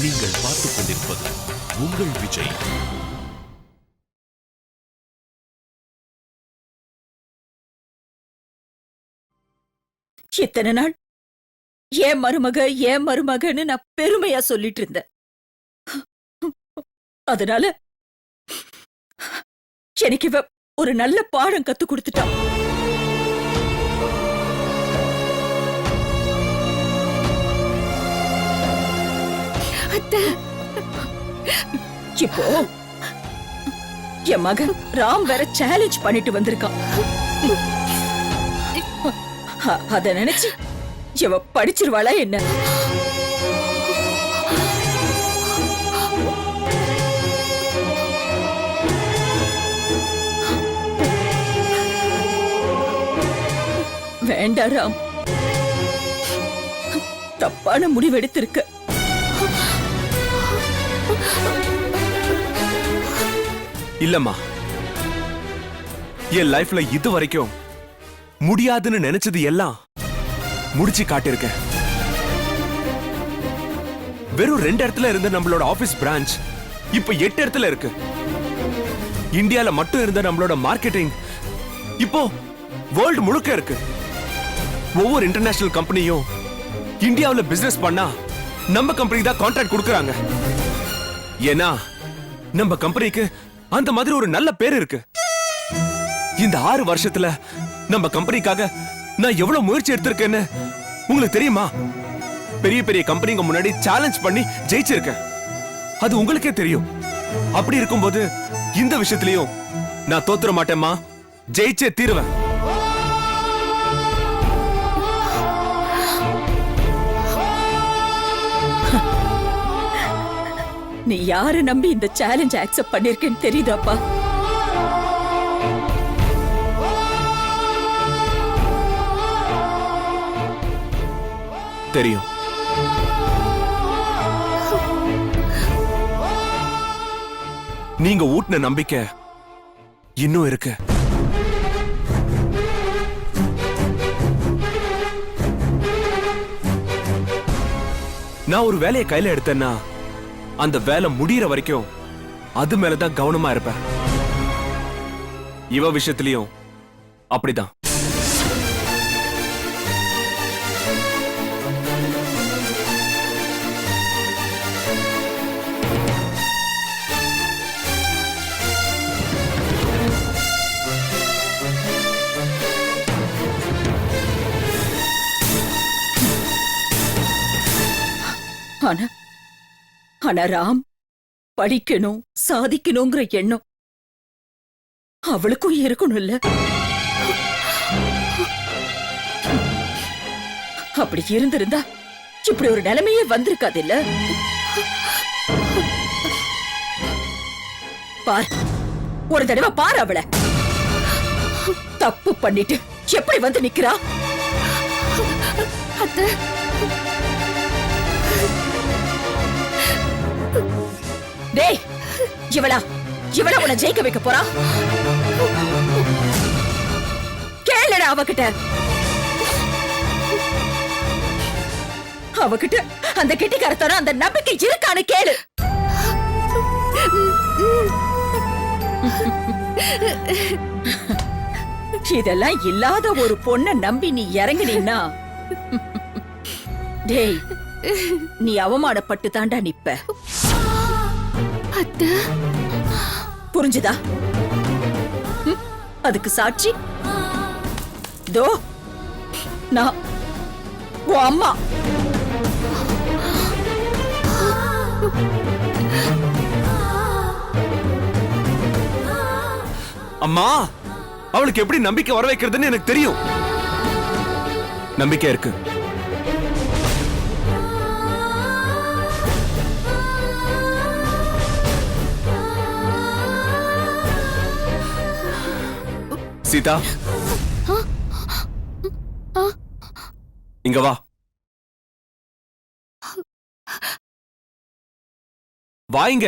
நீங்கள் பார்த்துக் கொண்டிருப்பது உங்கள் விஜய். இத்தனை நாள் ஏன் மருமகன்னு நான் பெருமையா சொல்லிட்டு இருந்தேன். அதனால எனக்கு இவ ஒரு நல்ல பாடம் கத்து கொடுத்துட்டான். இப்போ என் மகன் ராம் வேற சேலஞ்ச் பண்ணிட்டு வந்திருக்கான். அத நினைச்சு இவ படிச்சிருவாளா என்ன? வேண்டாம் ராம், தப்பான முடிவெடுத்திருக்க. இல்லம்மா, என் லைஃப்ல இது வரைக்கும் முடியாதுன்னு நினைச்சது எல்லாம் முடிச்சு காட்டிருக்கேன். வெறும் 2 இடத்துல இருந்த நம்மளோட ஆபீஸ் பிரான்ச் இப்ப 8 இடத்துல இருக்கு. இந்தியால மட்டும் இருந்த நம்மளோட மார்க்கெட்டிங் இப்போ வேர்ல்ட் முழுக்க இருக்கு. ஒவ்வொரு இன்டர்நேஷனல் கம்பெனியும் இந்தியாவுல பிசினஸ் பண்ணா நம்ம கம்பெனி தான் கான்ட்ராக்ட் கொடுக்கறாங்க. ஏன்னா நம்ம கம்பெனிக்கு அந்த மாதிரி ஒரு நல்ல பேர் இருக்கு. இந்த 6 வருஷத்துல நம்ம கம்பெனிக்காக நான் எவ்வளவு முயற்சி எடுத்திருக்கேன்னு உங்களுக்கு தெரியுமா? பெரிய பெரிய கம்பெனிங்க முன்னாடி சேலஞ்ச் பண்ணி ஜெயிச்சிருக்கேன். அது உங்களுக்கே தெரியும். அப்படி இருக்கும்போது இந்த விஷயத்திலையும் நான் தோத்துற மாட்டேம்மா, ஜெயிச்சே தீருவேன். நீ யாரை நம்பி இந்த சேலஞ்ச் அக்செப்ட் பண்ணிருக்கேன்னு தெரியுதாப்பா? தெரியும். நீங்க ஊட்டின நம்பிக்கை இன்னும் இருக்கு. நான் ஒரு வேலையை கையில எடுத்தேன்னா அந்த வேலை முடியற வரைக்கும் அது மேலதான் கவனமா இருப்பேன். இவ விஷயத்திலையும் அப்படிதான். ஆனா ராம் படிக்கணும், சாதிக்கணுங்கிற எண்ணம் அவளுக்கும் இருக்கணும் இல்ல? அப்படி இருந்திருந்தா இப்படி ஒரு நிலைமையே வந்திருக்காது இல்ல? பார், ஒரு தடவை பார், அவளை தப்பு பண்ணிட்டு எப்படி வந்து நிக்கிறா. டேய், இவளா உன்னை ஜெயிக்க வைக்க போறா? கேளுடா அவகிட்ட. அந்த கெட்டிக்காரத்தோட அந்த நம்பிக்கை இருக்கான்னு கேளு. இதெல்லாம் இல்லாத ஒரு பொண்ண நம்பி நீ இறங்கினீன்னா டேய், நீ அவமானப்பட்டு தாண்டா நிப்ப. புரிஞ்சுதா? அதுக்கு சாட்சி தோ நான், உன் அம்மா. அம்மா, அவளுக்கு எப்படி நம்பிக்கை வர வைக்கிறதுன்னு எனக்கு தெரியும். நம்பிக்கை இருக்கு. சீதா, இங்க வா. வாங்க.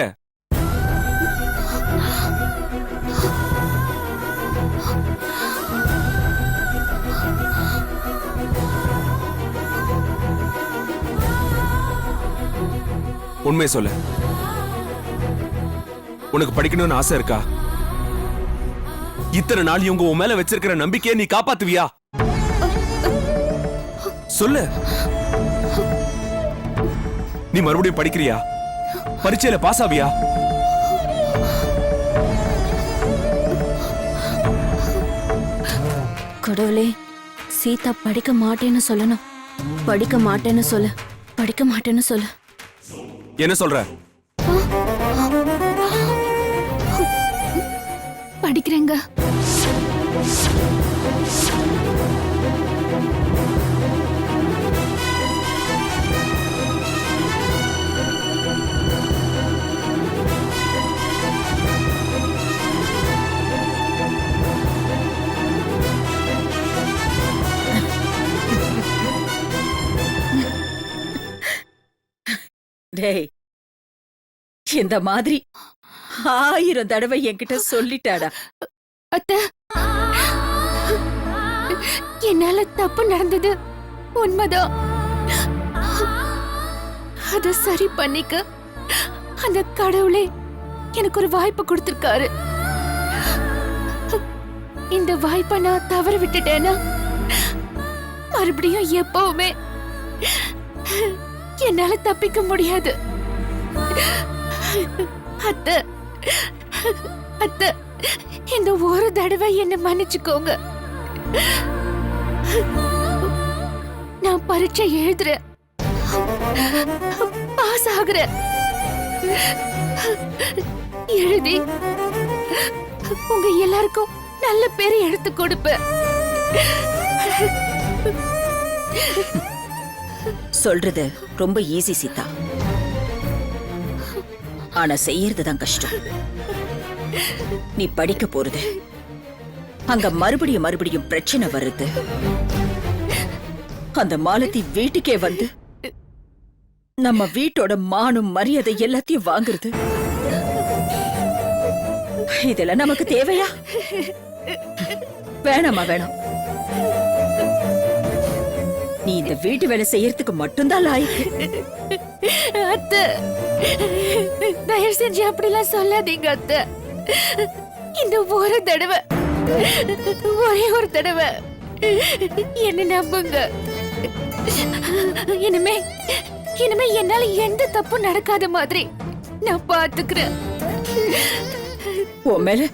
உண்மையை சொல்லு. உனக்கு படிக்கணும்னு ஆசை இருக்கா? இத்தனை நாள் இவங்க உன் மேல வச்சிருக்கிற நம்பிக்கையை நீ காப்பாத்துவியா? சொல்லு. நீ மறுபடியும் படிக்கிறியா? பரீட்சையில பாஸ் ஆவியா? கடவுளே, சீதா படிக்க மாட்டேன்னு சொல்லணும். படிக்க மாட்டேன்னு சொல்லு. படிக்க மாட்டேன்னு சொல்லு. என்ன சொல்ற? படிக்கிறேங்க. டேய், இந்த மாதிரி 1000 தடவை என்கிட்ட சொல்லிட்டாடா. அத்தை, என்னால தப்பு நடந்தது உண்மைதான். அத சரி பண்ணிக்க அந்த கடவுளே எனக்கு ஒரு வாய்ப்பு கொடுத்திருக்காரு. இந்த வாய்ப்பை நான் தவற விட்டுட்டேன்னா மறுபடியும் எப்பவுமே என்னால தப்பிக்க முடியாது. அத்தை, அத்தை, இந்த ஒரு தடவை என்ன மன்னிச்சுக்கோங்க. நான் பரீட்சை எழுதுறேன், பாஸ் ஆகுறேன். எழுதி உங்க எல்லாருக்கும் நல்ல பேரை எடுத்து கொடுப்பேன். சொல்றது ரொம்ப ஈஸி சீதா, ஆனா செய்யறதுதான் கஷ்டம். நீ படிக்க போறது, அங்க மறுபடியும் மறுபடியும் பிரச்சனை வருது. அந்த மாலதி வீட்டுக்கே வந்து நம்ம வீட்டோட மானம் மரியாதை எல்லாத்தையும் வாங்குறது. இதெல்லாம் நமக்கு தேவையா? வேணாமா? வேணாம். நீ இந்த வீட்டு வேலை செய்யறதுக்கு மட்டும்தான் லாய்க்கு. அத்தை, தயவு செஞ்சு அப்படிலாம் சொல்லாதீங்க அத்தை. இந்த ஒரு தடவை, ஒரே ஒரு தடவை என்ன நம்புங்க. இனிமே இனிமே என்னால எந்த தப்பும் நடக்காத மாதிரி நான் பாத்துக்கிறேன். உன் மேல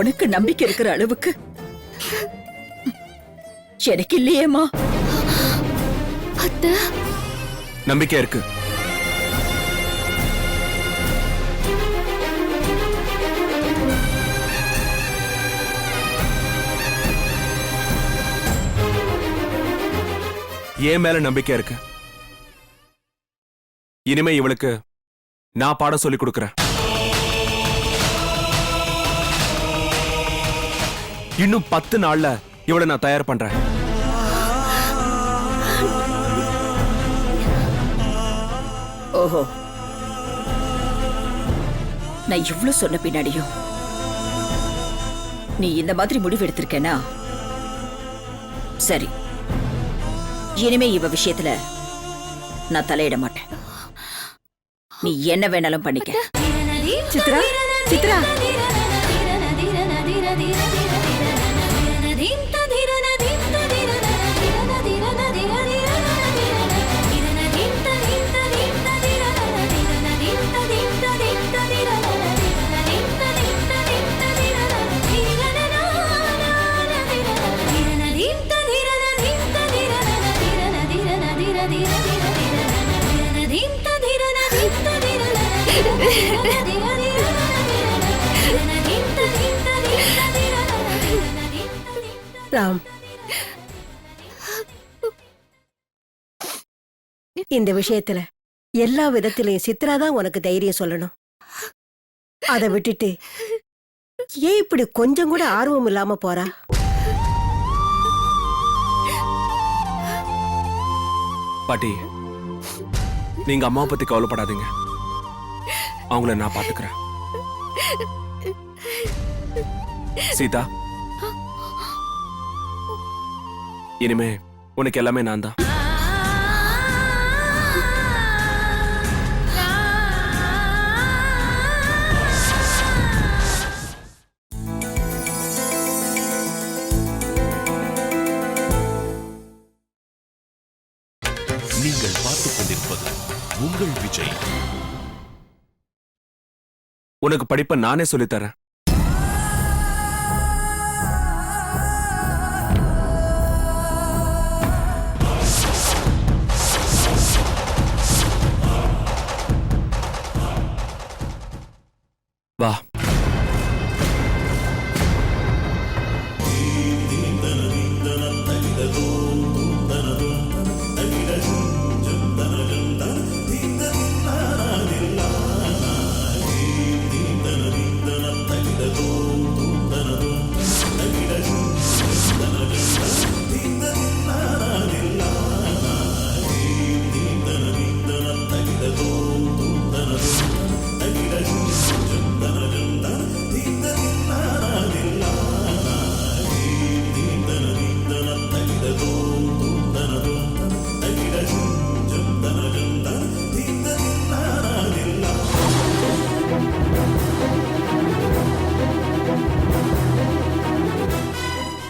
உனக்கு நம்பிக்கை இருக்கிற அளவுக்கு எனக்கு இல்லையேம்மா. அத்தை, நம்பிக்கை இருக்கு. ஏன் மேல நம்பிக்கை இருக்கு. இனிமே இவளுக்கு நான் பாடம் சொல்லி கொடுக்கிறேன். இன்னும் 10 நாள்ல இவளை நான் தயார் பண்றேன். ஓஹோ, நான் இவ்ளோ சொன்ன பின்னாடியும் நீ இந்த மாதிரி முடிவு எடுத்திருக்கேனா? சரி, இனிமே இவ விஷயத்துல நான் தலையிட மாட்டேன். நீ என்ன வேணாலும் பண்ணிக்க. சித்ரா, சித்ரா, ராம், இந்த விஷயத்துல எல்லா விதத்திலையும் சித்ரா தான் உனக்கு தைரியம் சொல்லணும். அதை விட்டுட்டு ஏன் இப்படி கொஞ்சம் கூட ஆர்வம் இல்லாம போறா? பாட்டி, நீங்க அம்மாவை பத்தி கவலைப்படாதீங்க. அவங்கள நான் பாத்துக்கிறேன். சீதா, இனிமே உனக்கு எல்லாமே நான் தான். உங்கள் விஜய். உனக்கு படிப்பை நானே சொல்லித்தரேன். வா.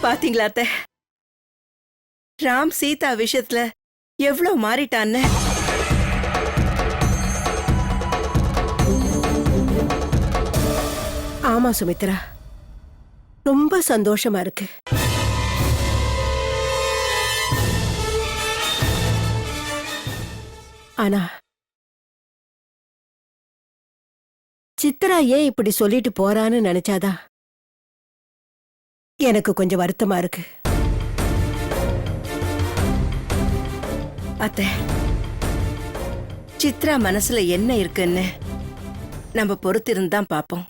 பாத்தீங்களா அத்தை, ராம் சீதா விஷயத்துல எவ்வளவு மாறிட்டான்னு. ஆமா சுமித்ரா, ரொம்ப சந்தோஷமா இருக்கு. ஆனா சித்ரா ஏன் இப்படி சொல்லிட்டு போறான்னு நினைச்சாதான் எனக்கு கொஞ்சம் வருத்தமா இருக்கு. அத்தை, சித்ரா மனசுல என்ன இருக்குன்னு நம்ம பொறுத்திருந்து தான் பாப்போம்.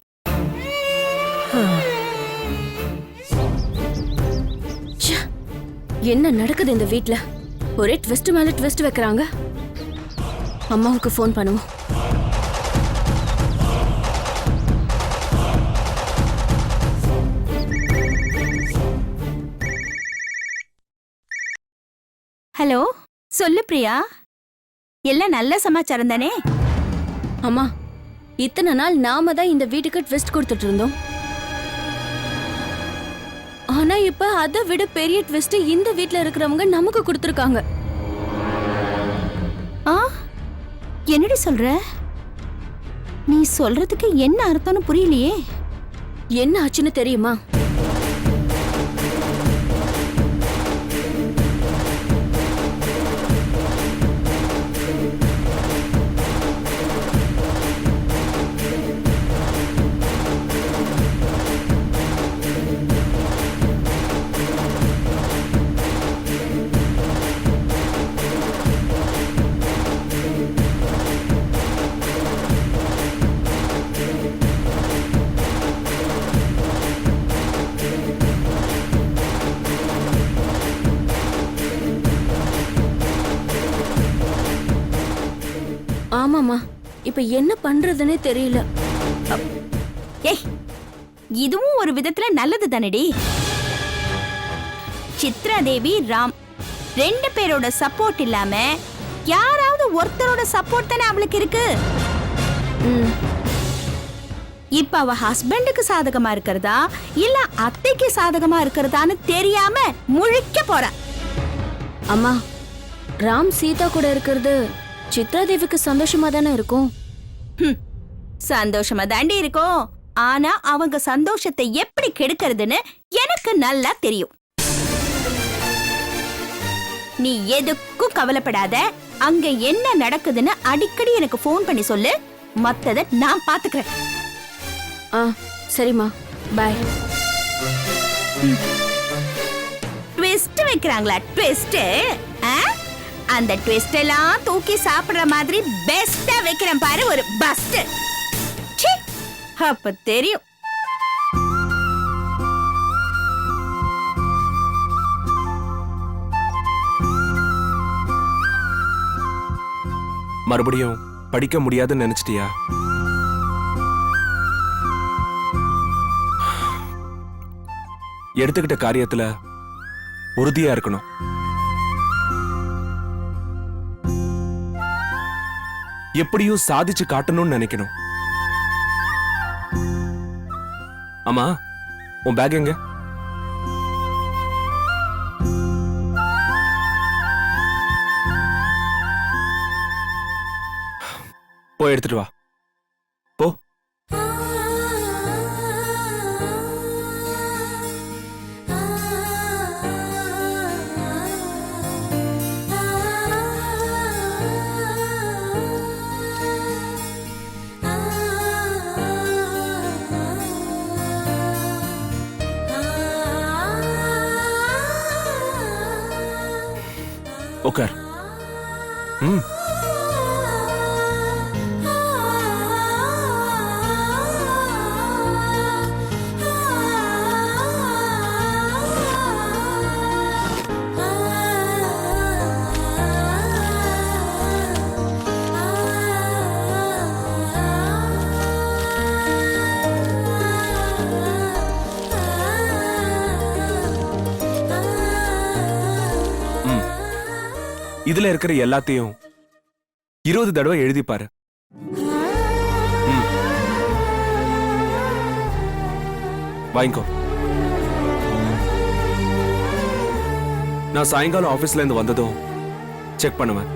என்ன நடக்குது இந்த வீட்ல? ஒரே ட்விஸ்ட் மேல ட்விஸ்ட் வைக்கிறாங்க. அம்மாவுக்கு ஃபோன் பண்ணுவோம். ஹலோ, சொல்லு பிரியா. எல்லாம் நல்ல சமாச்சாரம் தானே? அம்மா, இத்தனை நாள் நாம தான் இந்த வீட்டுக்கு ட்விஸ்ட் கொடுத்துட்டு இருந்தோம். ஆனா இப்ப அதை விட பெரிய ட்விஸ்ட் இந்த வீட்ல இருக்கிறவங்க நமக்கு கொடுத்துருக்காங்க. ஆ, என்னடி சொல்ற? நீ சொல்றதுக்கு என்ன அர்த்தம்னு புரியலையே. என்ன ஆச்சுன்னு தெரியுமா? ஆமாமா, இப்ப என்ன பண்றதுன்னே தெரியல. ஏய், இதுவும் ஒரு விதத்துல நல்லது தானடி. சித்ரா தேவி, ராம் ரெண்டு பேரோட சப்போர்ட் இல்லாம யாராவது ஒருத்தரோட சப்போர்ட் தானே அவளுக்கு இருக்கு. இப்ப அவ ஹஸ்பண்டுக்கு சாதகமா இருக்கிறதா இல்ல அத்தைக்கு சாதகமா இருக்கிறதான்னு தெரியாம முழிக்க போறா. அம்மா, ராம் சீதா கூட இருக்கிறது சித்ரா தேவிக்கு சந்தோஷமா தானே இருக்கும். சந்தோஷமா தாண்டி இருக்கும். ஆனா அவங்க சந்தோஷத்தை எப்படி கெடுக்கிறதுன்னு எனக்கு நல்லா தெரியும். நீ எதுக்கும் கவலைப்படாத. அங்க என்ன நடக்குதுன்னு அடிக்கடி எனக்கு ஃபோன் பண்ணி சொல்லு. மத்தத நான் பாத்துக்கிறேன். ஆ, சரிம்மா, பை. ட்விஸ்ட் வைக்கிறாங்களா? ட்விஸ்ட்? அந்த ட்விஸ்ட் எல்லாம் தூக்கி சாப்பிடுற மாதிரி பெஸ்டா வைக்கிறேன் பாரு, ஒரு பஸ்ட். அப்ப தெரியும். மறுபடியும் படிக்க முடியாதுன்னு நினைச்சிட்டியா? எடுத்துக்கிட்ட காரியத்துல உறுதியா இருக்கணும். எப்படியும் சாதிச்சு காட்டணும்னு நினைக்கணும். ஆமா, உன் பேக் எங்க? போய் எடுத்துட்டு வா. போ. உட்கார். ம். இதுல இருக்கிற எல்லாத்தையும் 20 தடவை எழுதி பாரு. வாங்கிக்கோ. நான் சாயங்காலம் ஆபீஸ்ல இருந்து வந்ததும் செக் பண்ணுவேன்.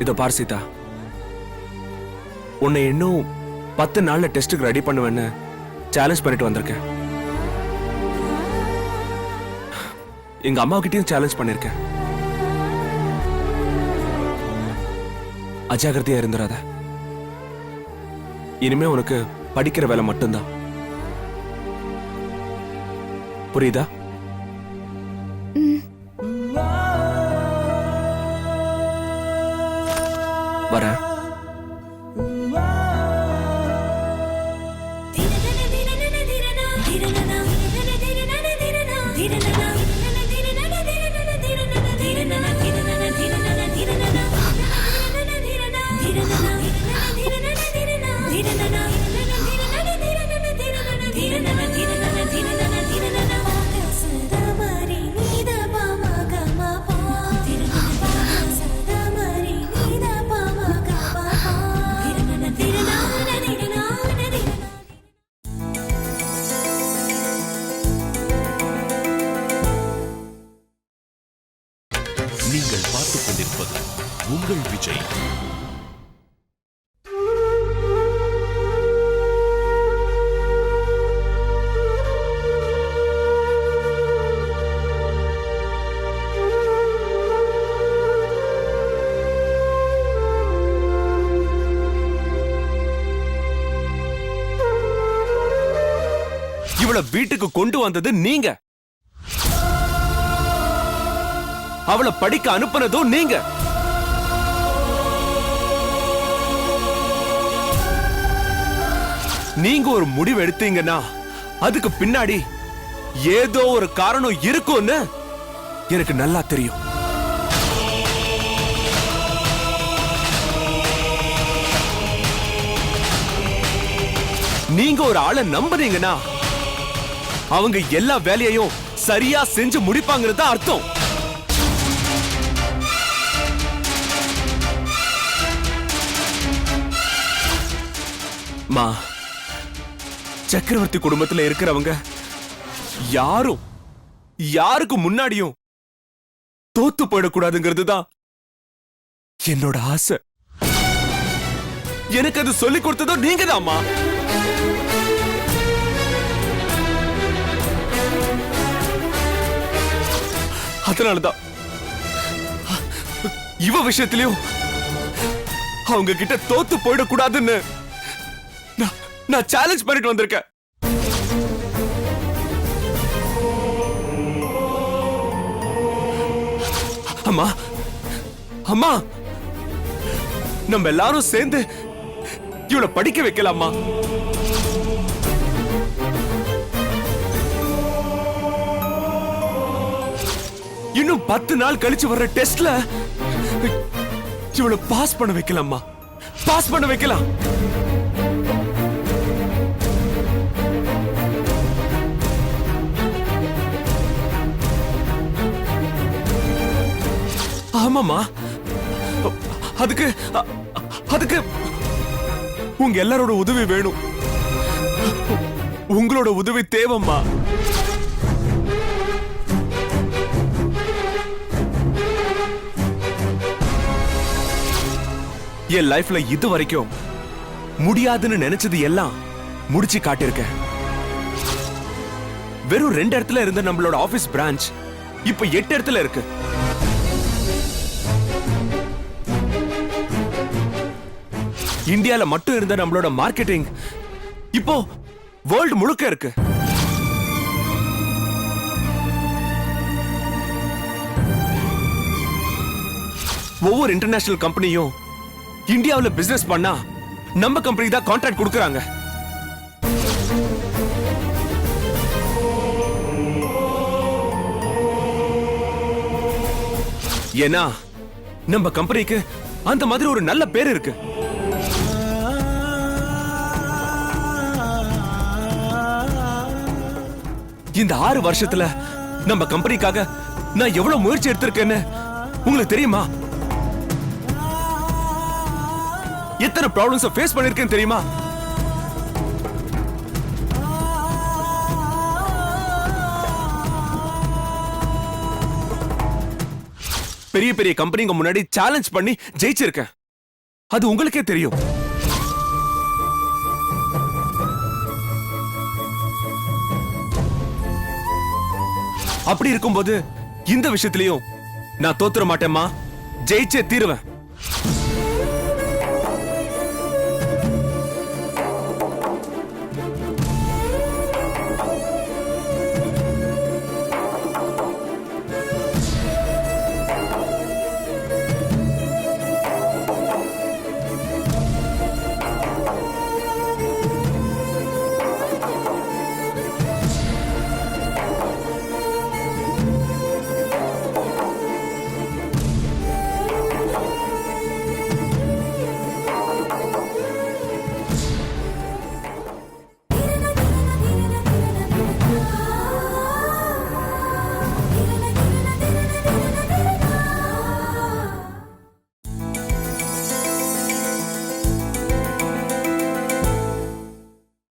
இதோ பார் சீதா, உன்னை இன்னும் 10 நாள்ல டெஸ்டுக்கு ரெடி பண்ணுவேன்னு சேலஞ்ச் பண்ணிட்டு வந்திருக்கேன். எங்க அம்மா கிட்டயும் சேலஞ்ச் பண்ணிருக்கேன். அஜாகிரதையா இருந்துராத. இனிமே உனக்கு படிக்கிற வேலை மட்டும்தான். புரியுதா? வரேன். நீங்கள் பார்த்துக் கொண்டிருப்பது உங்கள் விஜய். இவளை வீட்டுக்கு கொண்டு வந்தது நீங்க. அவளை படிக்க அனுப்புனதும் நீங்க. நீங்க ஒரு முடிவு எடுத்தீங்கன்னா அதுக்கு பின்னாடி ஏதோ ஒரு காரணம் இருக்கும்னு எனக்கு நல்லா தெரியும். நீங்க ஒரு ஆளை நம்புனீங்கன்னா அவங்க எல்லா வேலையையும் சரியா செஞ்சு முடிப்பாங்கிறது அர்த்தம். மா, சக்கரவர்த்தி குடும்பத்துல இருக்கிறவங்க யாருக்கு முன்னாடியும் தோத்து போயிடக்கூடாதுங்கிறது தான் என்னோட ஆசை. எனக்கு அது சொல்லிக் கொடுத்ததோ நீங்க தான்மா. அதனாலதான் இவ விஷயத்திலயும் அவங்க கிட்ட தோத்து போயிடக்கூடாதுன்னு நான் சேலஞ்ச் பண்ணிட்டு வந்திருக்கேன். அம்மா அம்மா, நம்ம எல்லாரும் சேர்ந்து இவளை படிக்க வைக்கலாமா? இன்னும் 10 நாள் கழிச்சு வர்ற டெஸ்ட்ல இவளை பாஸ் பண்ண வைக்கலாமா? பாஸ் பண்ண வைக்கலாம். ஆமாமா, அதுக்கு உங்க எல்லாரோட உதவி வேணும். உங்களோட உதவி தேவைம்மா. என் லைஃப்ல இது வரைக்கும் முடியாதுன்னு நினைச்சது எல்லாம் முடிச்சு காட்டியிருக்கேன். வெறும் 2 இடத்துல இருந்த நம்மளோட ஆபீஸ் பிரான்ச் இப்ப 8 இடத்துல இருக்கு. இந்தியால மட்டும் இருந்த நம்மளோட மார்க்கெட்டிங் இப்போ வேர்ல்ட் முழுக்க இருக்கு. ஒவ்வொரு இன்டர்நேஷனல் கம்பெனியும் இந்தியாவுல பிசினஸ் பண்ணா நம்ம கம்பெனி தான் கான்ட்ராக்ட் கொடுக்கறாங்க. ஏன்னா நம்ம கம்பெனிக்கு அந்த மாதிரி ஒரு நல்ல பேர் இருக்கு. இந்த 6 வருஷத்துல நம்ம கம்பெனிக்காக நான் எவ்வளவு முயற்சி எடுத்திருக்கேன்னு உங்களுக்கு தெரியுமா? எத்தனை ப்ராப்ளம்ஸ் ஃபேஸ் பண்ணிருக்கேன்னு தெரியுமா? பெரிய பெரிய கம்பெனிங்க முன்னாடி சேலஞ்ச் பண்ணி ஜெயிச்சிருக்கேன். அது உங்களுக்கே தெரியும். அப்படி இருக்கும்போது இந்த விஷயத்திலையும் நான் தோத்துற மாட்டேம்மா, ஜெயிச்சே தீருவேன்.